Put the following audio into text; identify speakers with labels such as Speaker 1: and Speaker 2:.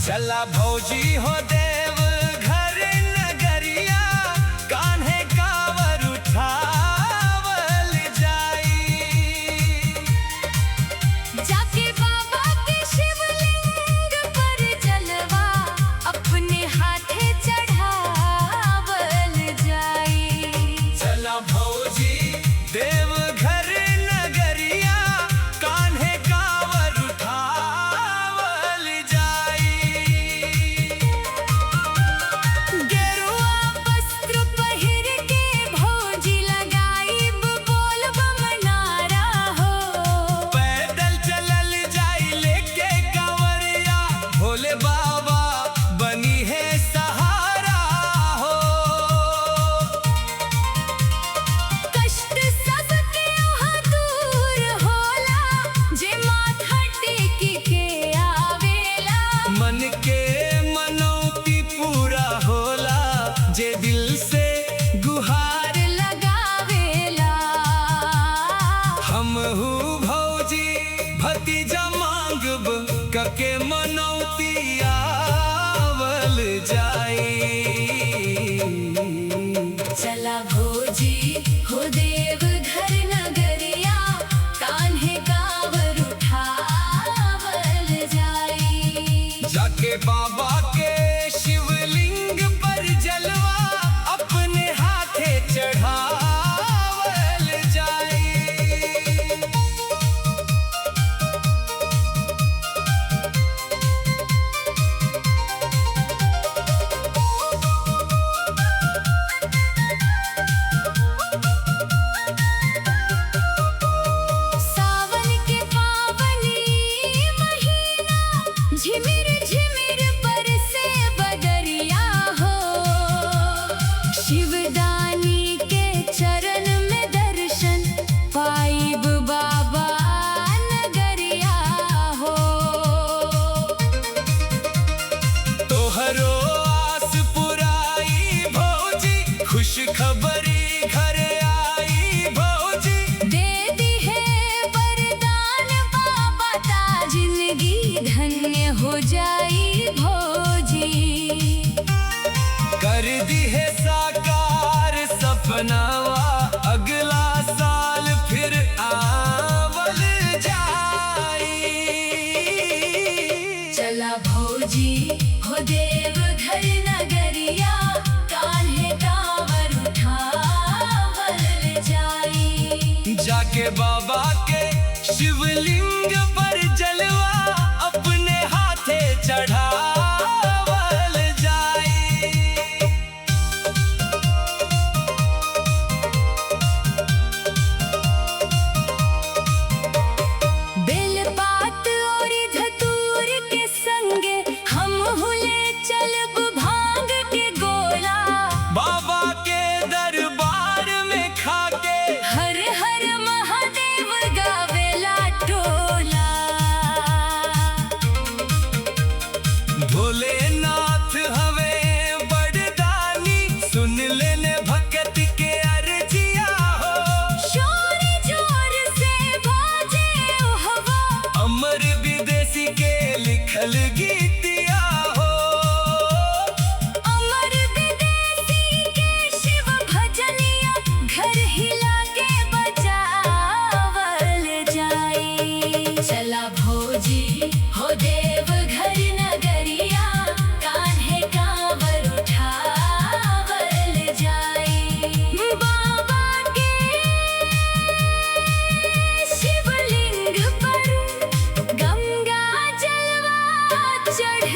Speaker 1: चला भौजी हो देव घर नगरिया, कान्हे कांवर उठावल जाई।
Speaker 2: जाके बाबा के शिवलिंग पर जलवा अपने हाथे चढ़ावल जाई।
Speaker 1: चला भौजी देव घर नगरिया, कान्हे कांवर उठावल जाई।
Speaker 2: गेरुआ वस्त्र पहिर के भौजी लगाईब बोलबम नारा हो।
Speaker 1: पैदल चलल जाई लेके कांवरिया, भोले बाबा बनी है सहारा हो।
Speaker 2: कष्ट सबके वहाँ दूर होला, जे माथा टेक के आवेला।
Speaker 1: मन के मनौती पूरा होला, जे दिल से गुहार
Speaker 2: लगावेला।
Speaker 1: हमहू भौजी भतीजा मांगब, कके मनौती आवल जाई।
Speaker 2: चला भौजी हो देव घर नगरिया, कान्हे कांवर उठावल जाई।
Speaker 1: जाके बाबा के शिवलिंग पर जलवा अपने हाथे चढ़ावल जाई।
Speaker 2: सावन के पावनी महीना, झिमिर झिमिर बरसे बदरिया हो। शिवदानी के चरण में दर्शन पाइब बाबा नगरिया हो।
Speaker 1: तोहरो आस पुराई भौजी, खुश खबरी घर आई भौजी।
Speaker 2: दे दी है वरदान बाबा, ता जिंदगी धन्य हो जाई भौजी।
Speaker 1: कर दी है साकार सपनावा, अगला साल फिर आवल जाई।
Speaker 2: चला भौजी हो देव घर नगरिया, कान्हे कांवर उठावल जाई।
Speaker 1: जाके बाबा के शिवलिंग पर जलवा अपने हाथे चढ़ावल जाई।
Speaker 2: बेलपात और धतूर के संगे हम हुले चलब भांग के गोला।
Speaker 1: बाबा के दरबार में खाके
Speaker 2: हर हर महादेव गावेला टोला।
Speaker 1: भोलेनाथ हवे बड़दानी, सुन लेने भगत के अर्जिया हो।
Speaker 2: शोर जोर से बाजे ओ हवा,
Speaker 1: अमर विदेशी के लिखल गीतिया हो।
Speaker 2: अमर विदेशी के शिव भजनिया, घर हिला के बजावल जाई। चला भौजी हो देव घर नगरिया, कान्हे कांवर उठावल जाई। बाबा के शिवलिंग पर गंगा जलवा चढ़